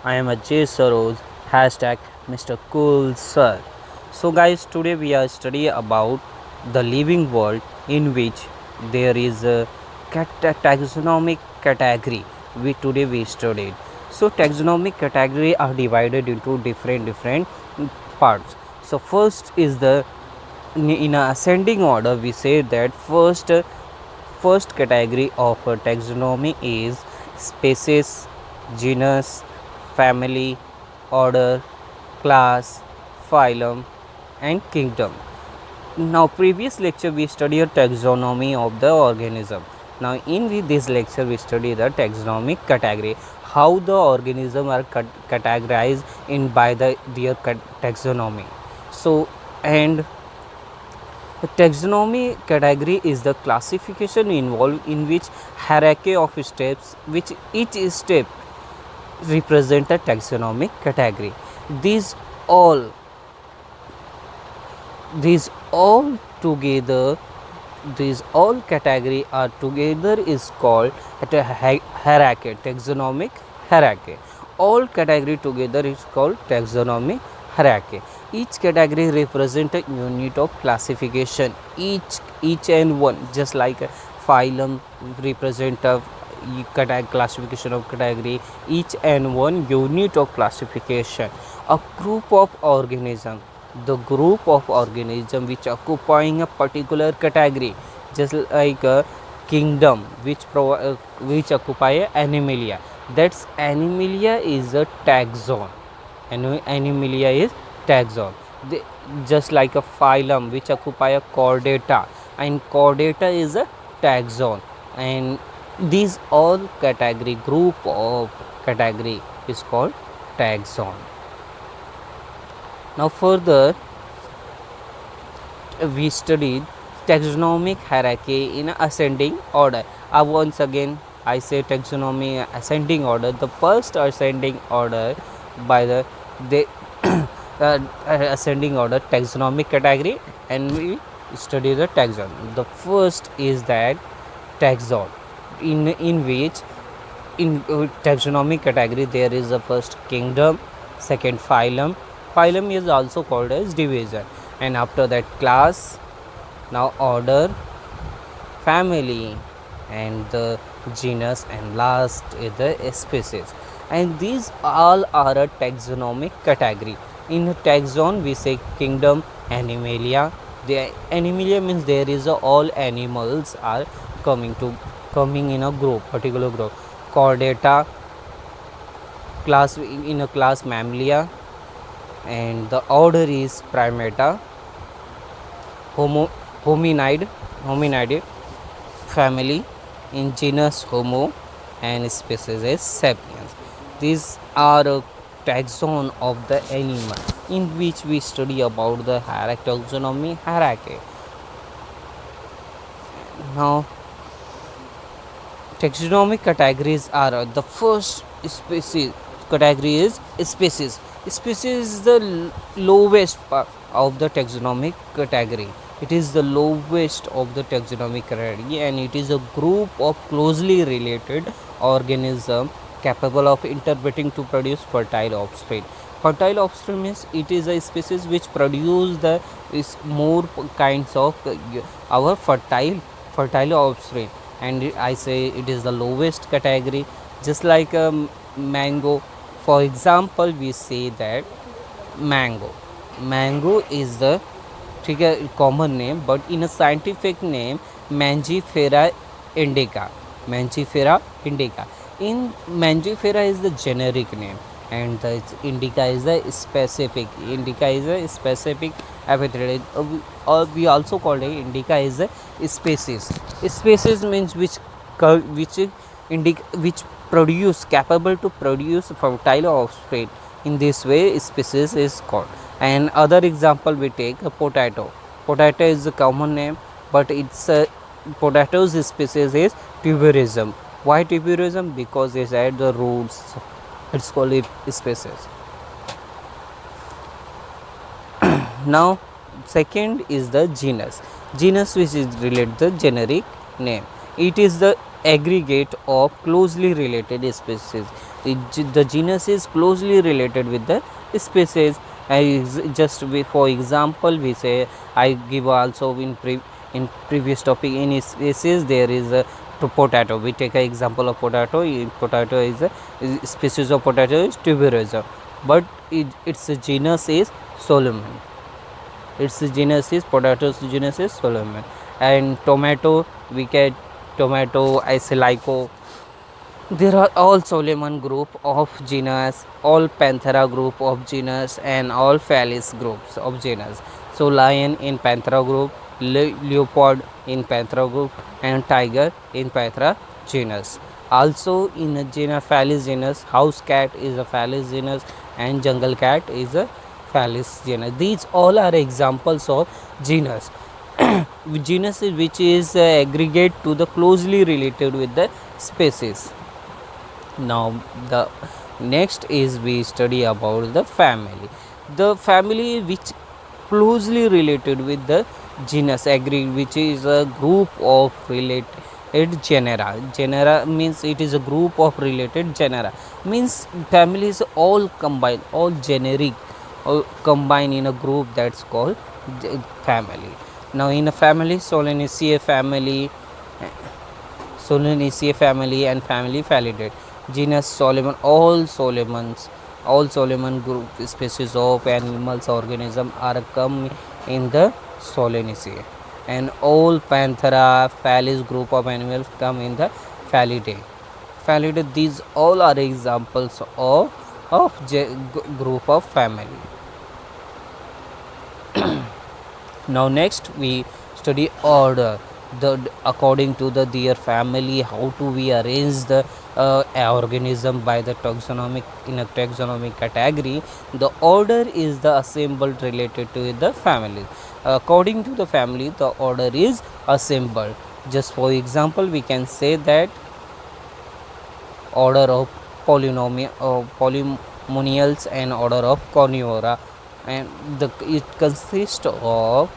I am Ajay Saroj, hashtag Mr. Cool Sir. So, guys, today we are studying about the living world in which there is a taxonomic category. We studied. So, taxonomic category are divided into different parts. So, first is the in a ascending order. We say that first category of a taxonomy is species, genus, family, order, class, phylum, and kingdom. Now, previous lecture we studied taxonomy of the organism. Now, in this lecture we study the taxonomic category, how the organism are categorized in by their taxonomy. So, and the taxonomy category is the classification involved in which hierarchy of steps, which each step represent a taxonomic category. These all these all together these all category are together is called at a hierarchy, taxonomic hierarchy. All category together is called taxonomic hierarchy. Each category represent a unit of classification, each and one, just like a phylum represent a classification of category, each and one unit of classification. A group of organism, the group of organism which occupying a particular category, just like a kingdom which occupy a animalia, that's animalia is a taxon, and animalia is taxon. Just like a phylum which occupy a chordata, and chordata is a taxon, and these all category group of category is called taxon. Now further we studied taxonomic hierarchy in ascending order. Once again I say taxonomy ascending order. The first ascending order by the ascending order taxonomic category, and we study the taxon. The first is that taxon, in which in taxonomic category there is a first kingdom, second phylum. Phylum is also called as division, and after that class, now order, family, and the genus, and last is the species. And these all are a taxonomic category. In a taxon we say kingdom, animalia. The animalia means there is all animals are coming in a group, particular group. Chordata, class in a class mammalia, and the order is primata. Hominid family, in genus Homo, and species is sapiens. These are a taxon of the animal, in which we study about the taxonomy hierarchy. Now taxonomic categories are the first species category is species. Species is the lowest part of the taxonomic category. It is the lowest of the taxonomic category, and it is a group of closely related organism capable of interpreting to produce fertile offspring. Fertile offspring means it is a species which produce the is more kinds of our fertile offspring, and I say it is the lowest category. Just like a mango, for example, we say that mango is the common name, but in a scientific name Mangifera indica. In Mangifera is the generic name, and the indica is the specific. Indica is a specific epithet, or we also call it indica is a species. Species means which produce, capable to produce fertile offspring. In this way species is called. And other example we take a potato. Potato is a common name, but it's a potato's species is tuberosum. Why tuberosum? Because it's at the roots, it's called it species. Now second is the genus. Genus, which is related to the generic name. It is the aggregate of closely related species. The genus is closely related with the species. Just for example, we say, I give also in previous topic, in species there is a potato. We take an example of potato. Potato is species of potato is tuberosa, but its genus is Solomon. Its genus is potatoes genus is Solomon. And tomato, we get tomato Isilico. There are all Solomon group of genus, all Panthera group of genus, and all Felis groups of genus. So lion in Panthera group, leopard in Panthera group, and tiger in Panthera genus. Also in a genus Felis genus, house cat is a Felis genus, and jungle cat is a Felis genus. These all are examples of genus. Genus is which is aggregate to the closely related with the species. Now the next is we study about the family which closely related with the genus, agree, which is a group of related genera means it is a group of related genera, means family is all combined, all generic combined in a group, that's called family. Now in a family, Solanaceae family and family Felidae. Genus Solomon, all Solomon group species of animals organism are come in the Solanaceae, and all Panthera Felis group of animals come in the Felidae. These all are examples of group of family. Now next we study order. According to their family, how to we arrange the organism by the taxonomic, in a taxonomic category. The order is the assembled related to the family. According to the family, the order is assembled. Just for example, we can say that order of polymonials and order of Carnivora, and it consists of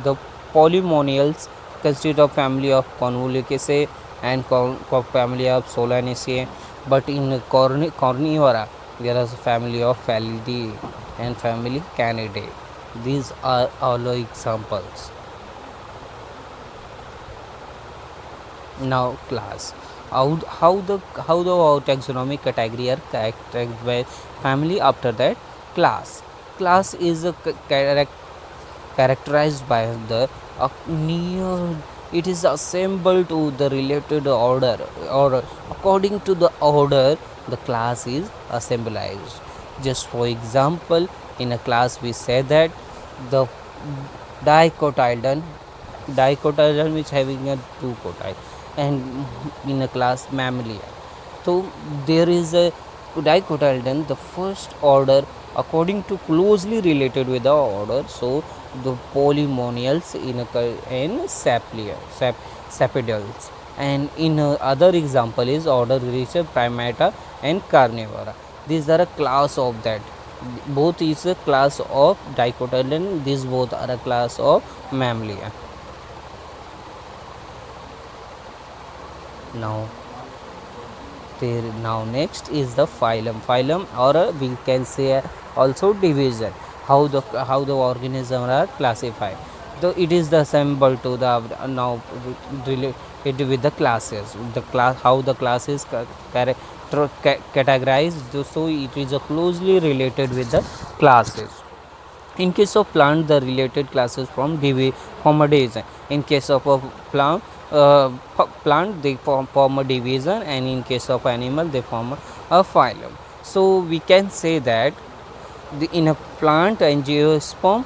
the polymonials consist of family of Convoluceraceae and family of Solanaceae, but in Carnivora there is a family of Felidae and family Canidae. These are all examples. Now class, how the taxonomic category are characterized by family. After that, class is a characterized by the near, it is assembled to the related order. According to the order, the class is assembled. Just for example, in a class we say that the dicotyledon, which having a two cotyl, and in a class mammalia. So there is a dicotyledon, the first order according to closely related with the order. So the polymonials in sapidals, and in other example is order Rhiza, Primata and Carnivora. These are a class of that. Both is a class of dicotyledon. These both are a class of mammalia. Now next is the phylum, or we can say also division. How the organism are classified. So it is the symbol to the now related with the classes. The class, how the class is categorized. So it is closely related with the classes. In case of plant, the related classes form a division. In case of a plant, they form a division, and in case of animal, they form a phylum. So we can say that in a plant angiosperm,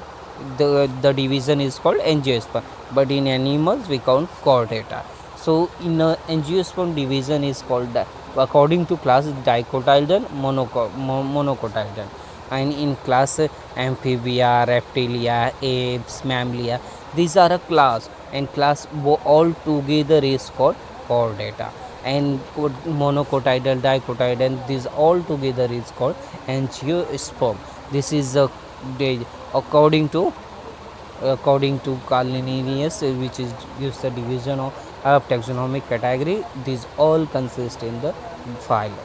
the division is called angiosperm, but in animals we count chordata. So in a angiosperm, division is called, according to class, dicotyledon, monocotyledon, and in class amphibia, reptilia, apes, mammalia, these are a class, and class all together is called chordata, and monocotyledon, dicotyledon, these all together is called angiosperm. This is according to Carl Linnaeus, which is gives the division of taxonomic category. These all consist in the phylum.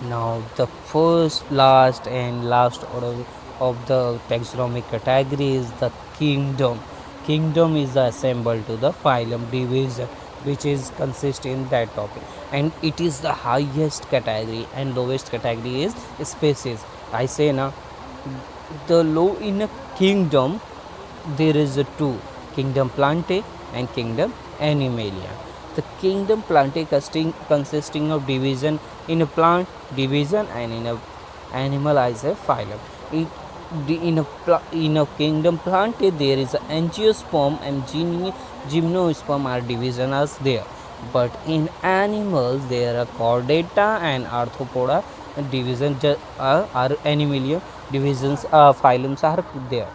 Now, the first, last, and last order of the taxonomic category is the kingdom. Kingdom is assembled to the phylum division, which is consist in that topic, and it is the highest category, and lowest category is species. I say now, the low in a kingdom there is a two: kingdom Plantae and kingdom Animalia. The kingdom Plantae consisting of division in a plant, division, and in a animal as a phylum. It, in a kingdom Plantae there is a angiosperm and gymnosperm are division as there, but in animals there are chordata and arthropoda division are Animalia divisions, phylums are there.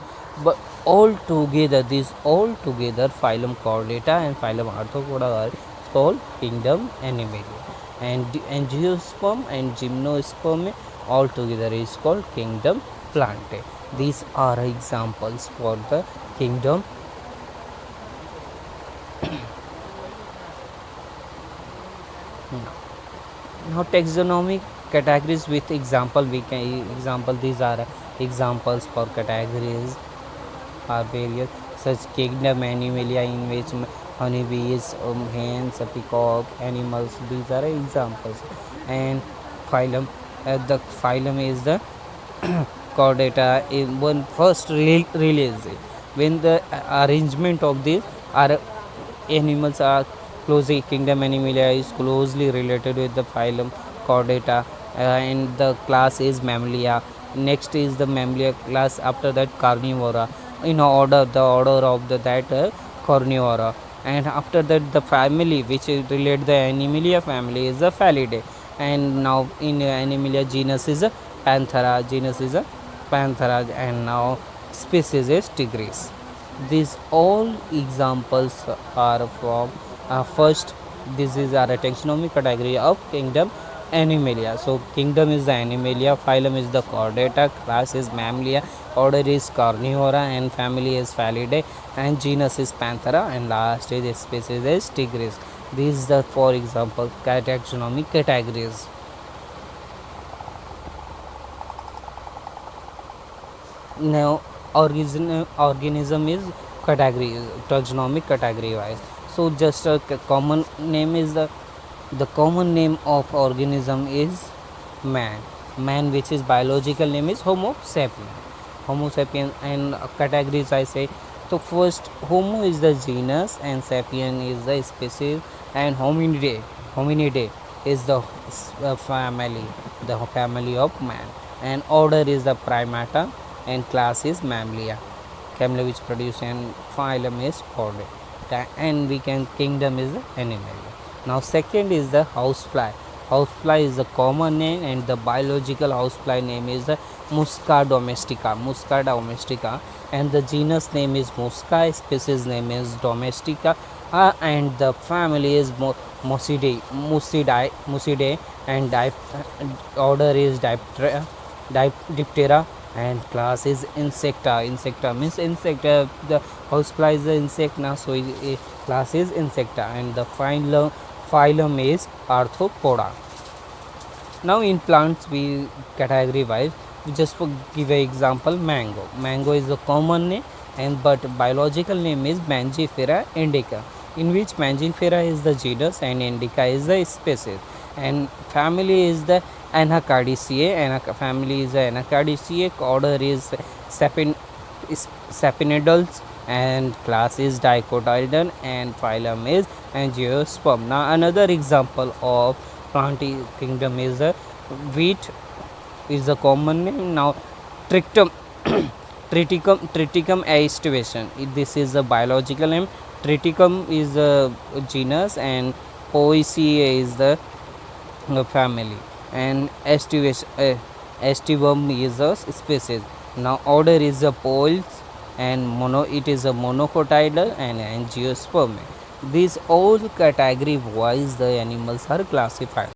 But all together, these all together, phylum Chordata and phylum Arthropoda are called kingdom Animalia, and angiosperm and gymnosperm all together is called kingdom Plantae. These are examples for the kingdom. Now taxonomic categories with example, we can example, these are examples for categories are various such kingdom Animalia, in which honeybees, hens, peacock, animals, these are examples. And phylum, the phylum is the chordata. In one first release, when the arrangement of these are animals are closely, kingdom Animalia is closely related with the phylum chordata, and the class is Mammalia. Next is the Mammalia class, after that Carnivora, in order, the order of the that Carnivora, and after that the family which is relate the Animalia family is the Felidae. And now in Animalia genus is a Panthera, and now species is Tigris. These all examples are from first, this is our taxonomic category of kingdom Animalia. So kingdom is the Animalia, phylum is the Chordata, class is Mammalia, order is Carnivora, and family is Felidae, and genus is Panthera, and last is species is Tigris. These are for example taxonomic categories. Now organism is category, taxonomic category wise. So just a common name is the common name of organism is man. Man, which is biological name is Homo sapien. Homo sapien, and categories I say. So first, Homo is the genus and sapien is the species, and hominidae is the family, the family of man, and order is the Primata, and class is Mammalia, which produce, and phylum is Chordata, and we can kingdom is the Animalia. Now second is the housefly. Housefly is the common name, and the biological housefly name is the Musca domestica, and the genus name is Musca, species name is Domestica, and the family is Musidae, and order is Diptera, and class is Insecta means insect, the housefly is the insect now, so class is Insecta, and the phylum is Arthropoda. Now in plants we category wise, we just give a example, mango is the common name, and but biological name is Mangifera indica, in which Mangifera is the genus and indica is the species, and family is the Anacardiaceae, family is the Anacardiaceae, order is Sapinidals, and class is Dicotyledon, and phylum is Angiosperm. Now another example of plant kingdom is the wheat is the common name. Now triticum triticum aestivation, this is the biological name. Triticum is the genus, and Poaceae is the family, and estivum is the species. Now order is the Poles, and it is a monocotydal and Angiosperm. These all category wise the animals are classified.